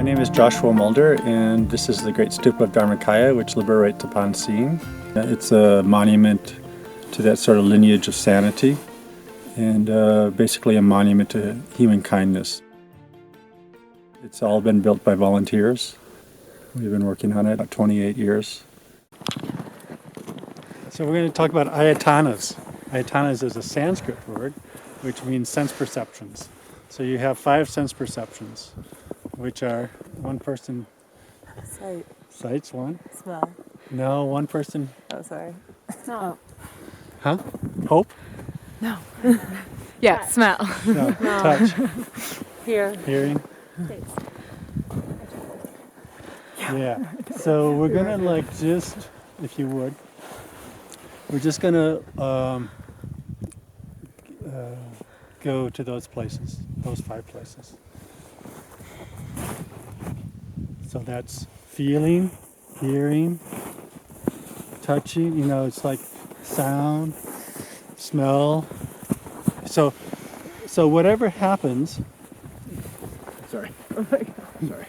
name is Joshua Mulder, and this is the Great Stupa of Dharmakaya, which liberates upon seeing. It's a monument to that sort of lineage of sanity, and basically a monument to human kindness. It's all been built by volunteers. We've been working on it about 28 years. So we're going to talk about ayatanas. Ayatanas is a Sanskrit word, which means sense perceptions. So you have 5 sense perceptions, which are one person... Sight. Sight's one. Smell. No, one person... Oh, sorry. No. Huh? Hope? No. Yeah, smell. No. Touch. Hearing. Taste. Yeah. So we're gonna just, if you would, we're just gonna go to those places, those 5 places. So that's feeling, hearing, touching, it's like sound, smell. So whatever happens. Sorry. Oh my God. Sorry.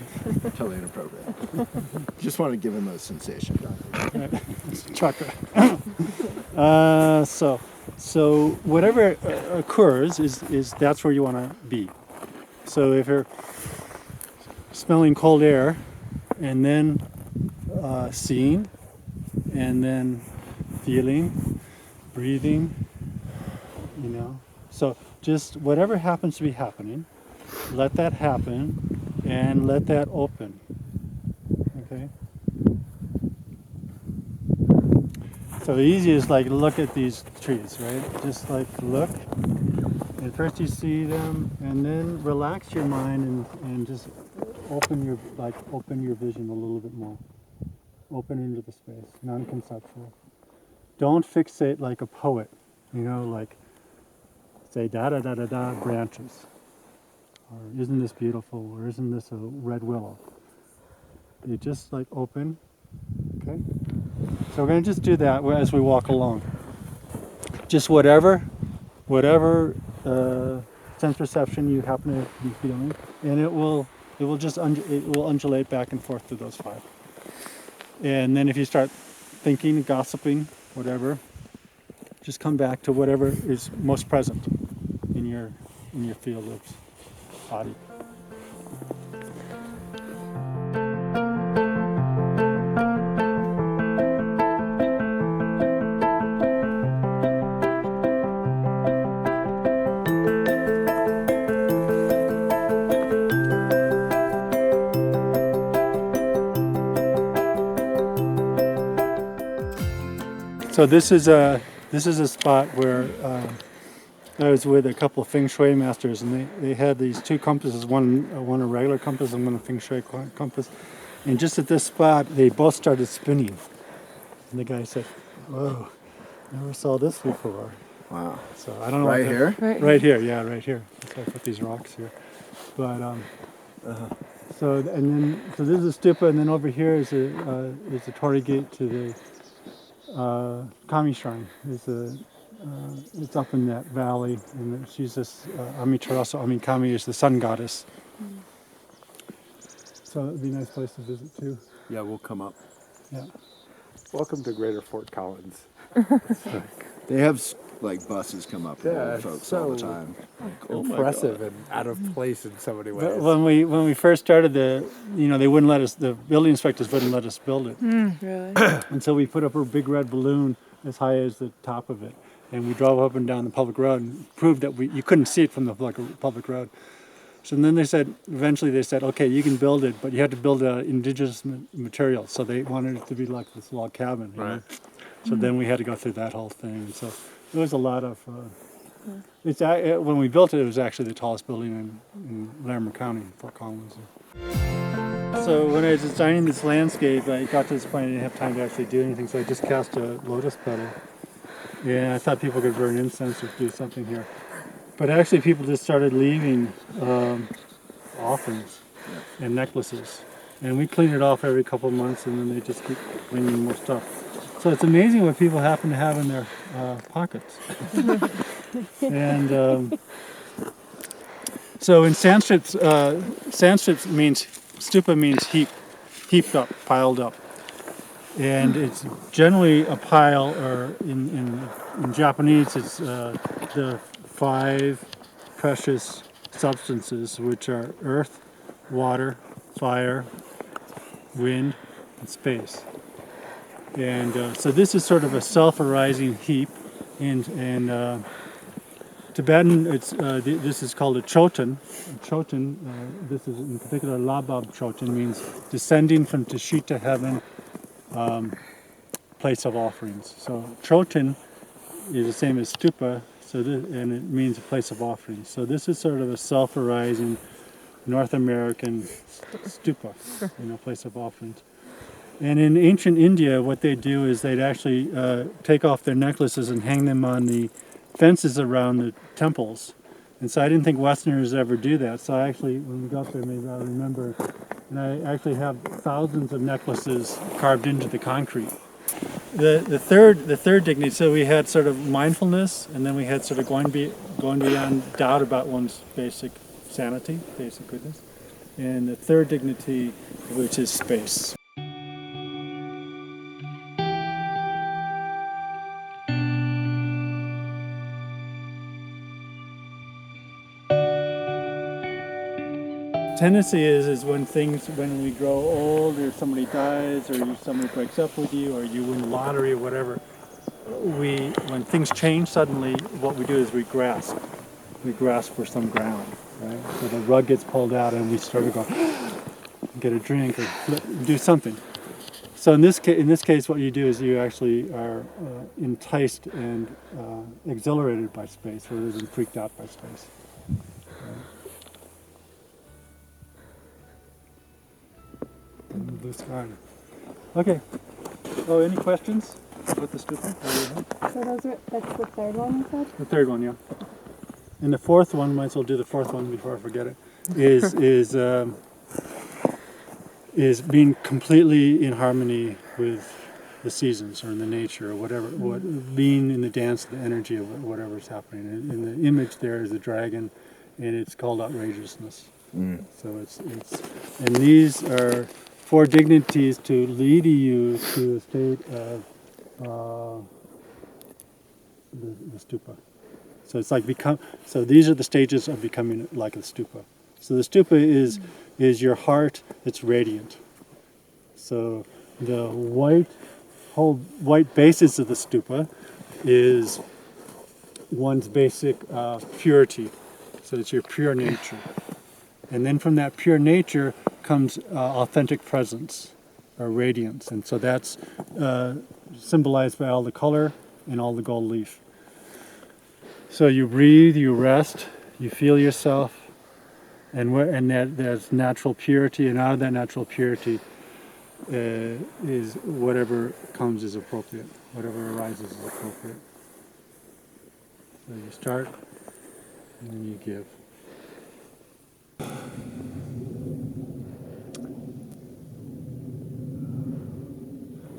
Totally inappropriate. Just want to give him a sensation. Chakra. So whatever occurs is that's where you want to be. So if you're smelling cold air, and then seeing, and then feeling, breathing, So just whatever happens to be happening, let that happen, and let that open. Okay? So the easiest is look at these trees, right? Just look, and first you see them, and then relax your mind and just open your vision a little bit more. Open into the space, non-conceptual. Don't fixate like a poet, say da-da-da-da-da branches. Or isn't this beautiful, or isn't this a red willow? You just open, okay? So we're going to just do that as we walk along. Just whatever sense perception you happen to be feeling, and it will undulate back and forth through those 5. And then if you start thinking, gossiping, whatever, just come back to whatever is most present in your field of body. So this is a spot where I was with a couple of Feng Shui masters, and they had these 2 compasses, one a regular compass and one a Feng Shui compass. And just at this spot, they both started spinning. And the guy said, "Whoa, never saw this before." Wow. So I don't know. Right here? Right here, yeah, right here. So I put these rocks here. But so this is a stupa, and then over here is a torii gate to the Kami shrine. It's up in that valley, and she's this Amiterasu. Kami is the sun goddess. So it'd be a nice place to visit too. Yeah, we'll come up. Yeah. Welcome to Greater Fort Collins. They have buses come up with old folks all the time. Impressive and out of place in so many ways. But when we first started they wouldn't let us. The building inspectors wouldn't let us build it. Really? And so we put up a big red balloon as high as the top of it, and we drove up and down the public road and proved that you couldn't see it from the public road. So then eventually they said, okay, you can build it, but you have to build indigenous material. So they wanted it to be like this log cabin. Right. So then we had to go through that whole thing. So it was a lot of. When we built it, it was actually the tallest building in Larimer County, Fort Collins. So when I was designing this landscape, I got to this point I didn't have time to actually do anything, so I just cast a lotus petal. And I thought people could burn incense or do something here. But actually people just started leaving offerings and necklaces. And we clean it off every couple of months, and then they just keep bringing more stuff. So it's amazing what people happen to have in their pockets. And So in Sanskrit, means stupa means heaped up, piled up, and it's generally a pile, or in Japanese, it's the 5 precious substances, which are earth, water, fire, wind, and space. And so this is sort of a self-arising heap, and Tibetan, this is called a choten. Choten, this is in particular labab choten, means descending from Tashita heaven, place of offerings. So choten is the same as stupa, and it means a place of offerings. So this is sort of a self-arising North American stupa, place of offerings. And in ancient India, what they do is they'd actually take off their necklaces and hang them on the fences around the temples. And so I didn't think Westerners ever do that. So I actually, when we got there, maybe I'll remember, and I actually have thousands of necklaces carved into the concrete. The third dignity, so we had sort of mindfulness, and then we had sort of going beyond doubt about one's basic sanity, basic goodness. And the third dignity, which is space. Tendency is when we grow old, or somebody dies, or somebody breaks up with you, or you win the lottery, or whatever, when things change suddenly, what we do is we grasp for some ground, right? So the rug gets pulled out and we start to go, get a drink or do something. So in this case, what you do is you actually are enticed and exhilarated by space rather than freaked out by space. Blue sky. Okay. Oh, any questions about the stupa? So that's the third one you said? The third one, yeah. And the fourth one, might as well do the fourth one before I forget it, is being completely in harmony with the seasons or in the nature or whatever, being in the dance of the energy of whatever's happening. And the image there is a dragon, and it's called outrageousness. So it's and these are 4 dignities to lead you to a state of the stupa. So it's like so these are the stages of becoming like a stupa. So the stupa is your heart that's radiant. So the whole white basis of the stupa is one's basic purity. So it's your pure nature. And then from that pure nature comes authentic presence, or radiance. And so that's symbolized by all the color and all the gold leaf. So you breathe, you rest, you feel yourself, and there's natural purity, and out of that natural purity is whatever comes is appropriate, whatever arises is appropriate. So you start, and then you give.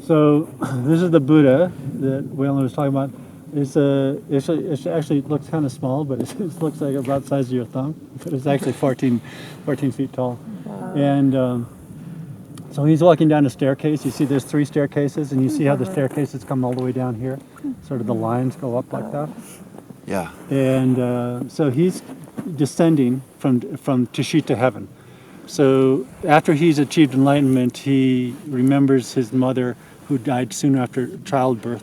So this is the Buddha that Waylon was talking about. It actually looks kind of small, but it looks like about the size of your thumb. But it's actually 14 feet tall. Wow. And so he's walking down a staircase. You see there's 3 staircases, and you see how the staircases come all the way down here. Sort of the lines go up like that. Yeah. And so he's descending from Tashita heaven. So after he's achieved enlightenment, he remembers his mother who died soon after childbirth.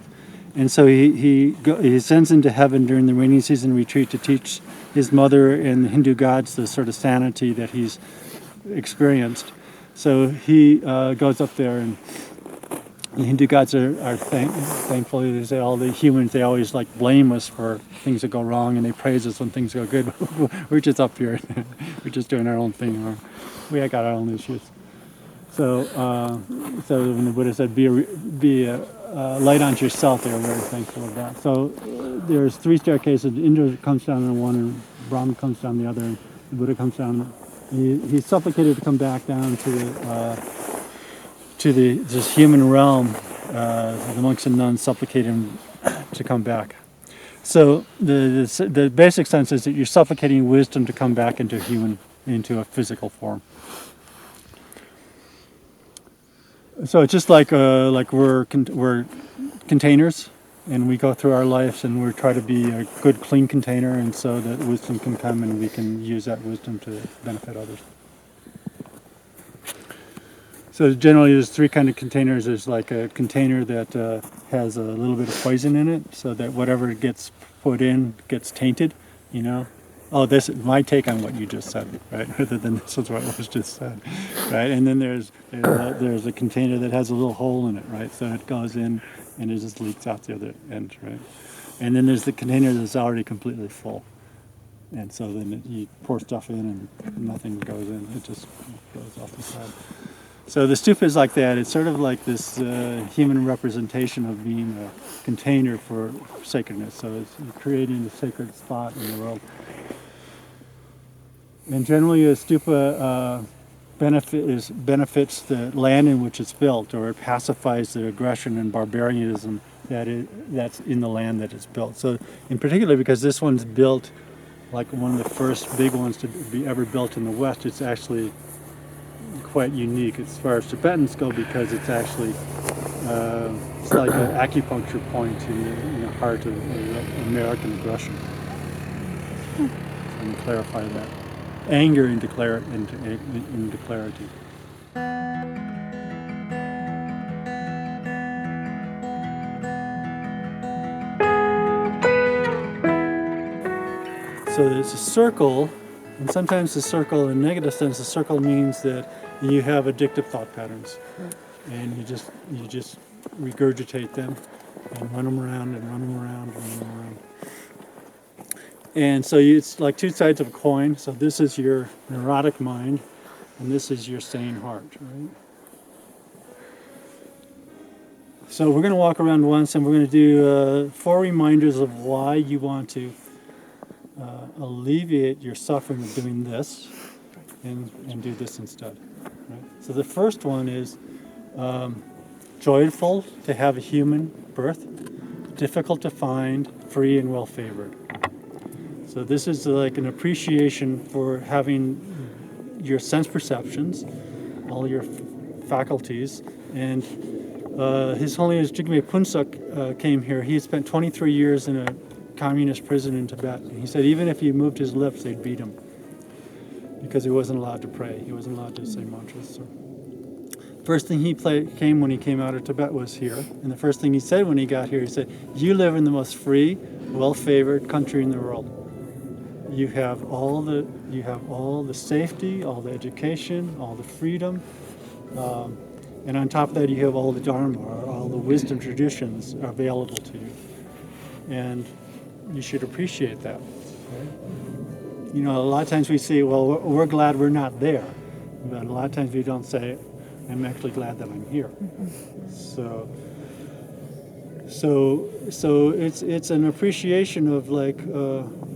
And so he ascends into heaven during the rainy season retreat to teach his mother and the Hindu gods the sort of sanity that he's experienced. So he goes up there, and the Hindu gods are thankful. They say all the humans, they always blame us for things that go wrong, and they praise us when things go good. We're just up here. We're just doing our own thing. We got our own issues. So when the Buddha said, be a light unto yourself, they were very thankful of that. So there's 3 staircases. Indra comes down on one, and Brahma comes down the other, and the Buddha comes down. He supplicated to come back down to this human realm. The monks and nuns supplicated him to come back. So the basic sense is that you're supplicating wisdom to come back into into a physical form. So it's just like we're containers, and we go through our lives and we try to be a good, clean container, and so that wisdom can come and we can use that wisdom to benefit others. So generally there's three kind of containers. There's like a container that has a little bit of poison in it, so that whatever gets put in gets tainted, you know. Oh, this is my take on what you just said, right? Rather than this is what was just said, right? And then there's a container that has a little hole in it, right? So it goes in and it just leaks out the other end, right? And then there's the container that's already completely full. And so then you pour stuff in and nothing goes in. It just goes off the side. So the stupa is like that. It's sort of like this human representation of being a container for sacredness. So it's creating a sacred spot in the world. And generally a stupa benefits the land in which it's built, or it pacifies the aggression and barbarianism that's in the land that it's built. So in particular, because this one's built like one of the first big ones to be ever built in the West, it's actually quite unique as far as Tibetans go, because it's actually it's like an acupuncture point in the heart of American aggression. So let me clarify that. Anger into clarity. So it's a circle, and sometimes the circle, in a negative sense, the circle means that you have addictive thought patterns, and you just regurgitate them and run them around and run them around and run them around. And so it's like two sides of a coin. So this is your neurotic mind, and this is your sane heart, right? So we're going to walk around once, and we're going to do 4 reminders of why you want to alleviate your suffering of doing this, and do this instead. Right? So the first one is joyful to have a human birth, difficult to find, free and well favored. So this is like an appreciation for having your sense perceptions, all your faculties. And His Holiness Jigme Punsuk came here. He had spent 23 years in a communist prison in Tibet. And he said even if he moved his lips, they'd beat him, because he wasn't allowed to pray. He wasn't allowed to say mantras. So first thing he came when he came out of Tibet was here. And the first thing he said when he got here, he said, you live in the most free, well-favored country in the world. You have all the safety, all the education, all the freedom, and on top of that, you have all the Dharma, all the wisdom traditions are available to you, and you should appreciate that. Right? You know, a lot of times we say, "Well, we're glad we're not there," but a lot of times we don't say, "I'm actually glad that I'm here." So it's an appreciation of like.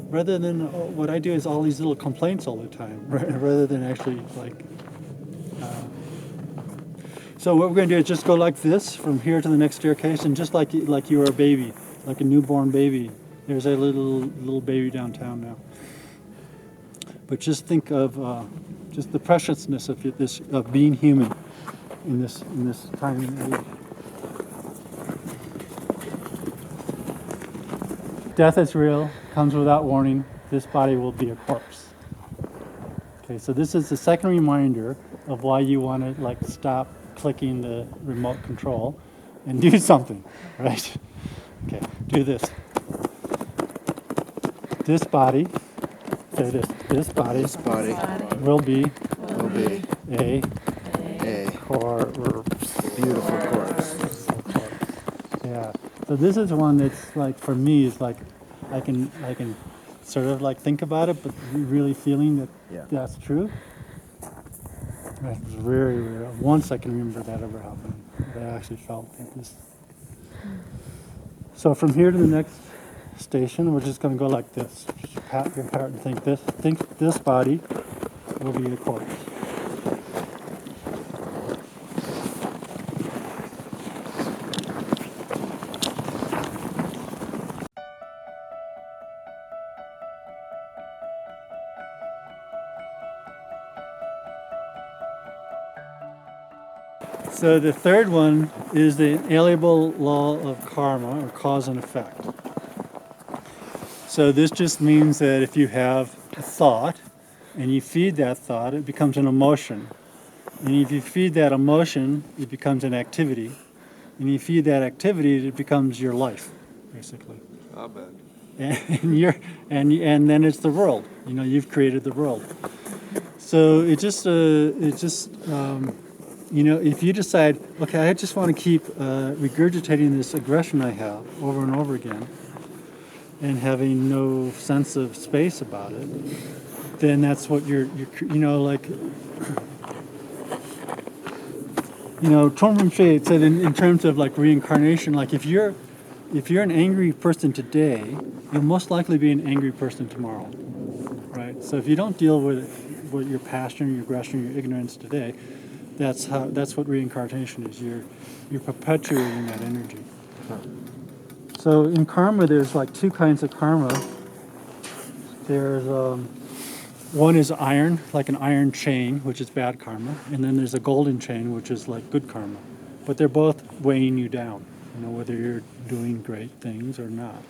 Rather than what I do is all these little complaints all the time, right? Rather than actually like. So what we're going to do is just go like this from here to the next staircase, and just like you were a baby, like a newborn baby. There's a little baby downtown now. But just think of just the preciousness of being human in this time and age. Death is real, comes without warning. This body will be a corpse. Okay, so this is the second reminder of why you want to like stop clicking the remote control and do something, right? Okay, do this. This body, say this. This body will be a corpse. Beautiful corpse. Yeah. So this is one that's like, for me, is like I can sort of like think about it, but really feeling that that's true. It's very rare. Once I can remember that ever happening. That I actually felt like this. So from here to the next station, we're just going to go like this. Just pat your heart and think this body will be a corpse. So the third one is the inalienable law of karma, or cause and effect. So this just means that if you have a thought and you feed that thought, it becomes an emotion. And if you feed that emotion, it becomes an activity. And you feed that activity, it becomes your life, basically. I bet. And then it's the world. You know, you've created the world. So you know, if you decide, okay, I just want to keep regurgitating this aggression I have over and over again, and having no sense of space about it, then that's what you're you know, like. You know, Tom Rinpoche said in terms of like reincarnation, like if you're an angry person today, you'll most likely be an angry person tomorrow, right? So if you don't deal with your passion, your aggression, your ignorance today, that's what reincarnation is. You're perpetuating that energy. So in karma, there's like two kinds of karma. There's one is iron, like an iron chain, which is bad karma, and then there's a golden chain, which is like good karma. But they're both weighing you down, you know, whether you're doing great things or not.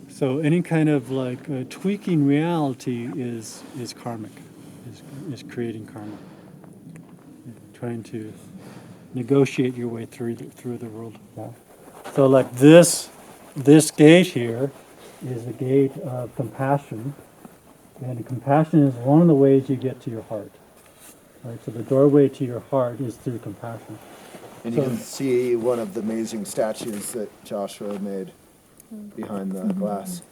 So any kind of like tweaking reality is karmic, is creating karma. Trying to negotiate your way through the world. Yeah. So like this gate here is the gate of compassion. And compassion is one of the ways you get to your heart. Right? So the doorway to your heart is through compassion. And you can see one of the amazing statues that Joshua made behind the glass.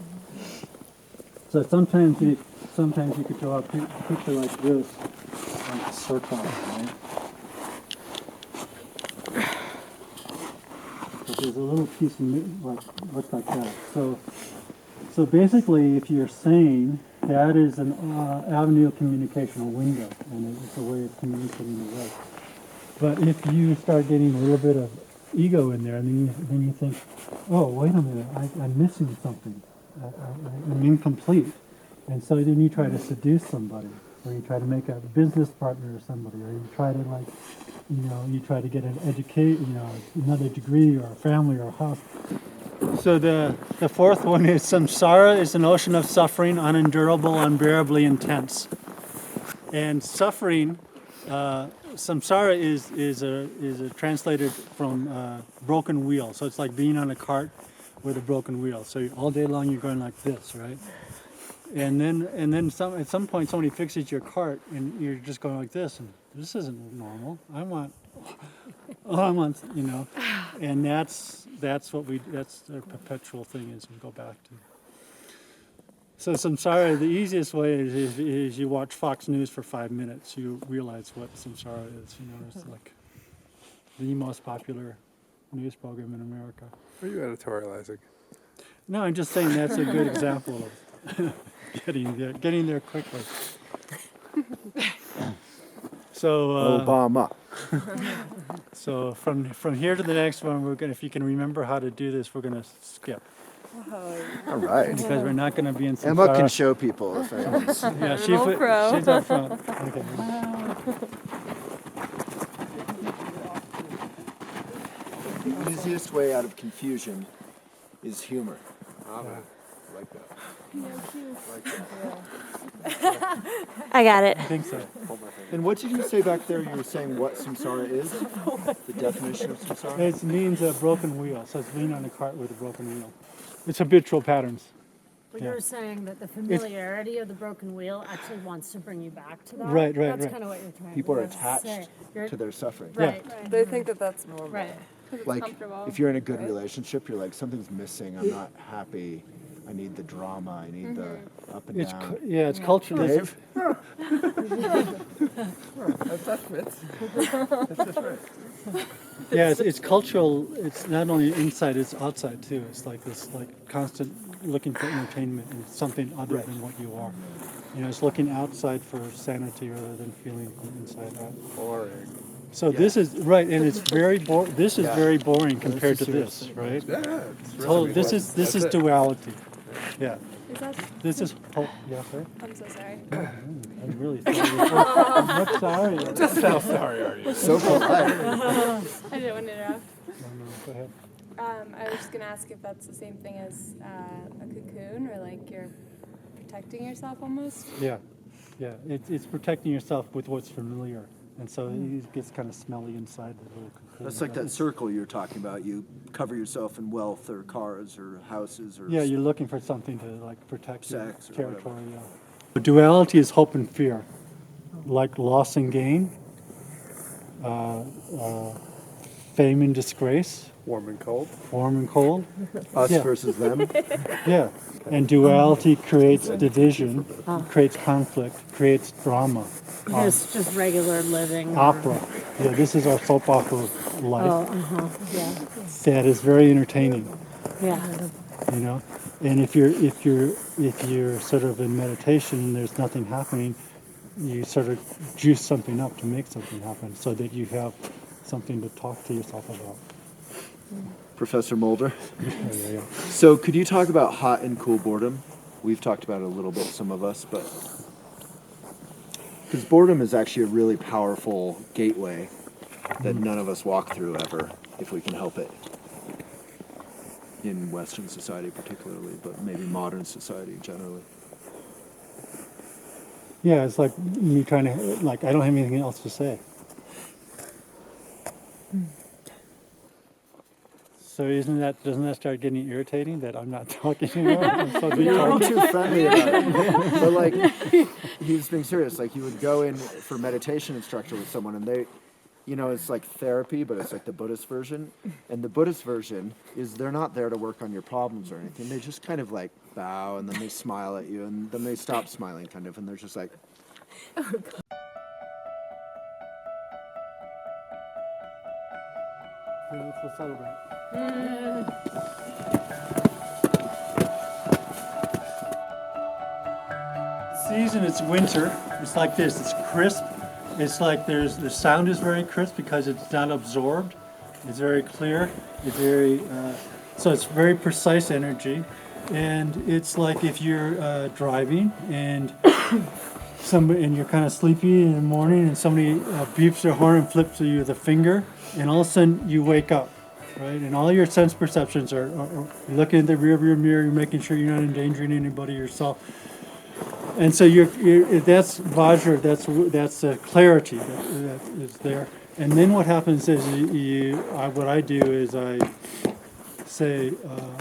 So sometimes you could draw a picture like this, like a circle, right? So there's a little piece of looks like that. So basically, if you're sane, that is an avenue of communication, a window, and it's a way of communicating the way. But if you start getting a little bit of ego in there, and then you think, oh, wait a minute, I'm missing something. I'm incomplete. And so then you try to seduce somebody, or you try to make a business partner or somebody, or you try to you try to get an another degree or a family or a house. So the fourth one is samsara is an ocean of suffering, unendurable, unbearably intense. And suffering, samsara is translated from broken wheel. So it's like being on a cart with a broken wheel. So all day long you're going like this, right? And then at some point somebody fixes your cart and you're just going like this, and this isn't normal. I want, you know, and that's the perpetual thing is we go back to. So samsara, the easiest way is you watch Fox News for 5 minutes. You realize what samsara is. You know, it's like the most popular news program in America. Are you editorializing? No, I'm just saying that's a good example of getting there quickly. So Obama. So from here to the next one, we're gonna, if you can remember how to do this, we're gonna skip All right. because we're not gonna be in samsara. Emma can show people if anyone's... Yeah, she's up front. Okay. The easiest way out of confusion is humor. Like that. I got it. I think so. And what did you say back there? You were saying what samsara is? The definition of samsara? It means a broken wheel. So it's being on a cart with a broken wheel. It's habitual patterns. But you're saying that the familiarity of the broken wheel actually wants to bring you back to that? Right. That's kind of what you're trying People are to attached say. to their suffering. Right. They think that that's normal. Right. Like, if you're in a good relationship, you're like, something's missing, I'm not happy, I need the drama, I need the up and down. It's cultural. Dave? Yeah, it's cultural. It's not only inside, it's outside too. It's like this, constant looking for entertainment and something other than what you are. You know, it's looking outside for sanity rather than feeling inside out. Boring. So this is right, and it's very boring. This is very boring compared to this, right? Yeah. So this is duality. Yeah. Is that? This is hope. Yeah, sorry. I'm so sorry. I'm really sorry. I'm much sorry. Just how sorry are you? So polite. I didn't want to interrupt. No, go ahead. I was just gonna ask if that's the same thing as a cocoon, or like you're protecting yourself almost. Yeah, yeah. It's protecting yourself with what's familiar, and so it gets kind of smelly inside the little cocoon. That's like that circle you're talking about. You cover yourself in wealth or cars or houses or Yeah, you're looking for something to like protect Sex or your whatever. territory. Yeah. The duality is hope and fear, like loss and gain, fame and disgrace, Warm and cold. warm and cold. us Yeah. versus them. Yeah, and duality creates division, creates conflict, creates drama. It's just regular living. Opera. Yeah, this is our soap opera life. Oh, yeah, That is very entertaining, yeah. you know. And if you're sort of in meditation and there's nothing happening, you sort of juice something up to make something happen, so that you have something to talk to yourself about. Professor Mulder. Yeah. So could you talk about hot and cool boredom? We've talked about it a little bit, some of us, but because boredom is actually a really powerful gateway that none of us walk through ever, if we can help it. In Western society particularly, but maybe modern society generally. Yeah, it's like you trying to, like, I don't have anything else to say. So doesn't that start getting irritating that I'm not talking anymore? I'm so You're talking. too friendly about it. But like, he's being serious. Like, you would go in for meditation instructor with someone, and they, you know, it's like therapy, but it's like the Buddhist version. And the Buddhist version is they're not there to work on your problems or anything. They just kind of like bow, and then they smile at you, and then they stop smiling, kind of, and they're just like. Yeah, let's celebrate. Season, it's winter. It's like this. It's crisp. It's like the sound is very crisp because it's not absorbed. It's very clear. It's very so it's very precise energy, and it's like if you're driving and and you're kind of sleepy in the morning, and somebody beeps their horn and flips you with a finger, and all of a sudden you wake up, right? And all your sense perceptions are you're looking at the rear view mirror, you're making sure you're not endangering anybody, yourself. And so that's Vajra, that's clarity that is there. And then what happens is what I do is I say,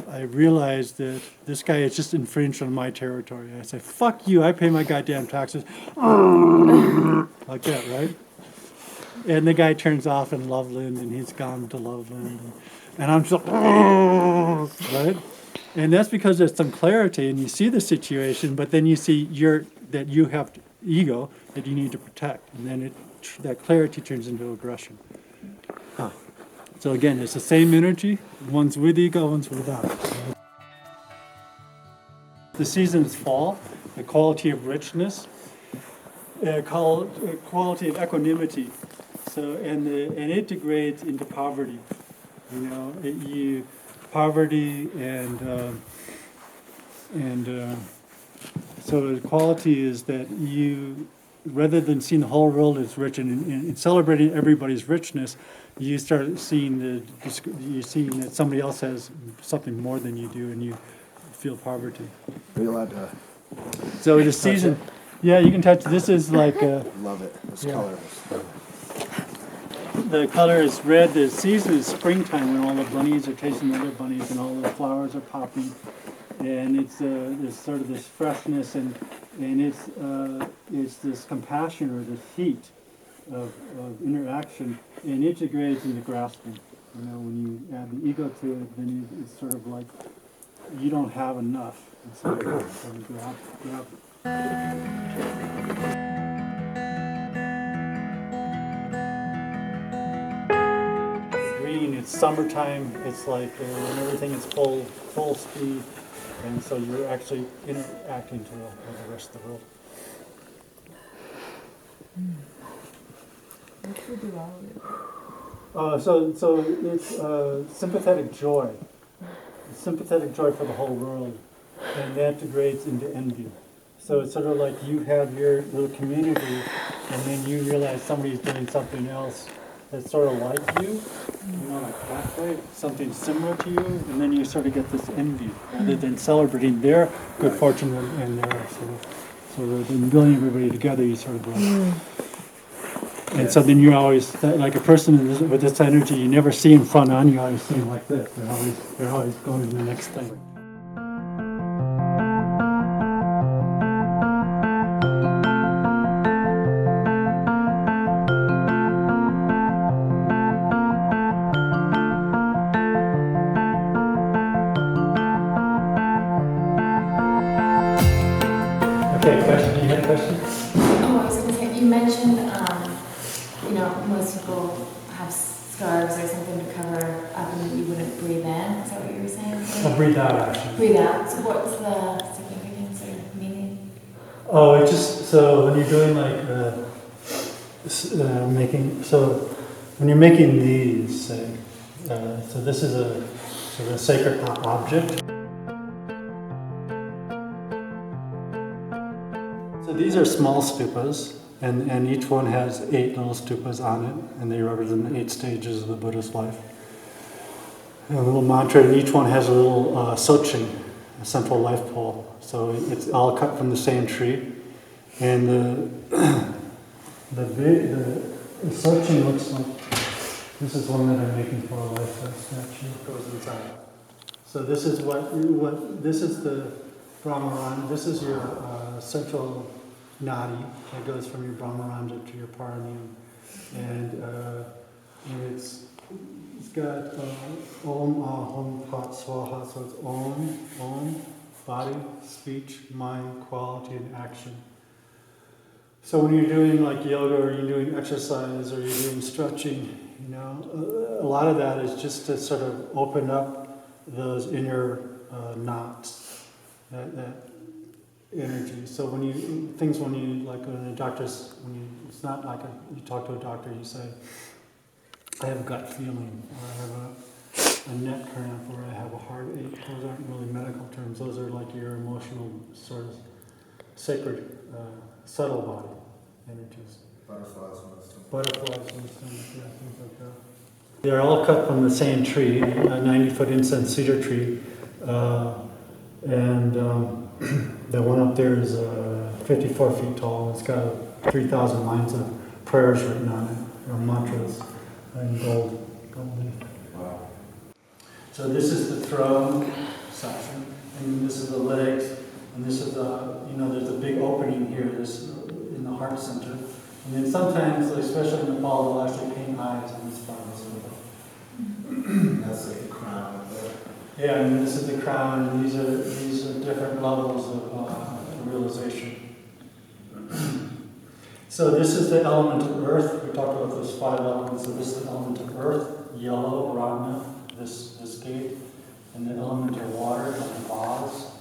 I realize that this guy has just infringed on my territory. I say, fuck you, I pay my goddamn taxes. Like that, right? And the guy turns off in Loveland, and he's gone to Loveland. And I'm just right? And that's because there's some clarity, and you see the situation, but then you see that you have ego that you need to protect. And then that clarity turns into aggression. So again, it's the same energy. One's with ego, one's without. The season is fall, the quality of richness, quality of equanimity. So and it degrades into poverty. You know, poverty and so the quality is that you, rather than seeing the whole world as rich and celebrating everybody's richness, you start seeing that somebody else has something more than you do, and you feel poverty. Are you allowed to So the season, yeah, you can touch. This is like love it? This Yeah. color. the color is red. The season is springtime when all the bunnies are chasing the other bunnies and all the flowers are popping, and it's there's sort of this freshness and it's this compassion or this heat of interaction, and it degrades into grasping. You know, when you add the ego to it, then it's sort of like you don't have enough. And so you grab. Green, it's summertime. It's like when everything is full speed, and so you're actually interacting with the rest of the world. What's the duality? So it's sympathetic joy. Sympathetic joy for the whole world. and that degrades into envy. So it's sort of like you have your little community, and then you realize somebody's doing something else that's sort of like you, like halfway, something similar to you, and then you sort of get this envy, rather than celebrating their good fortune and their sort of then building everybody together, you sort of go. And so then you're always, like a person with this energy, you never see them front on, you always see them like this. They're always going to the next thing. Okay, question, you had a question? Oh, I was going to say, you mentioned, most people have scarves or something to cover up and you wouldn't breathe in. Is that what you were saying? I'll breathe out, actually. Breathe out. So what's the significance or meaning? Oh, it's just, so when you're doing when you're making these, say, so this is a sort of a sacred object. So these are small stupas, and each one has 8 little stupas on it, and they represent the 8 stages of the Buddhist life. And a little mantra, and each one has a little soching, a central life pole. So it's all cut from the same tree, and the soching looks like this is one that I'm making for a life statue. Goes inside. So this is this is the Brahmaranda. This is your central nadi that goes from your Brahmaranda to your Paranam, and it's got Om Ahom Pat Swaha. So it's Om, body, speech, mind, quality, and action. So when you're doing like yoga or you're doing exercise or you're doing stretching, a lot of that is just to sort of open up those inner knots, that energy. So when you talk to a doctor, you say, I have a gut feeling, or I have a neck cramp, or I have a heartache. Those aren't really medical terms. Those are like your emotional sort of sacred, subtle body energies. Butterflies in the stomach, yeah, things like that. They're all cut from the same tree, a 90-foot incense cedar tree. And the one up there is 54 feet tall. It's got 3,000 lines of prayers written on it, or mantras, in gold leaf. Wow. So this is the throne section, and this is the legs, and this is there's a big opening here, this in the heart center. And then sometimes, especially in Nepal, they'll actually paint eyes on this part of the That's like the crown up there. Yeah, and this is the crown, and these are different levels of realization. So this is the element of earth. We talked about those 5 elements. So this is the element of earth, yellow, Ragna, this gate, and the element of water, the vase,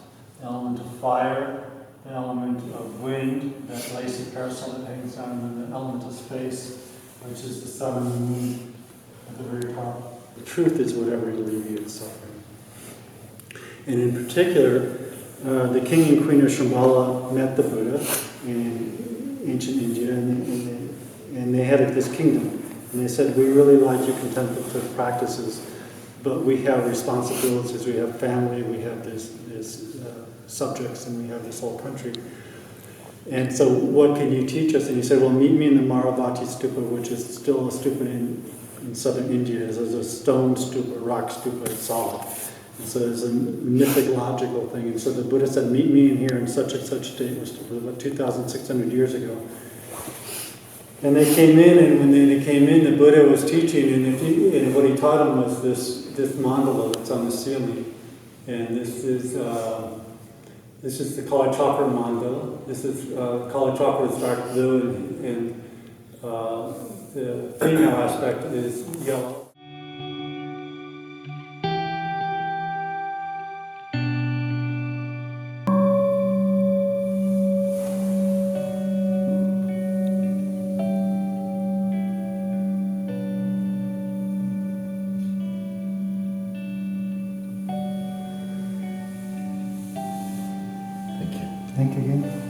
the element of fire, the element of wind, that lacy parasol that hangs down, and then the element of space, which is the sun and the moon at the very top. The truth is whatever alleviates suffering. And in particular, the king and queen of Shambhala met the Buddha in ancient India, and they had this kingdom. And they said, we really like your contemplative practices, but we have responsibilities, we have family, we have this subjects, and we have this whole country. And so what can you teach us? And he said, well, meet me in the Maravati Stupa, which is still a stupa in southern India. There's a stone stupa, rock stupa, it's solid. And so there's a mythological thing. And so the Buddha said, meet me in here in such and such date, which was about 2,600 years ago. And they came in, and when they came in, the Buddha was teaching, and what he taught them was this mandala that's on the ceiling. And this is the Kala Chakra mandala. This is Kala Chakra is dark blue, and the female aspect is yellow. think again?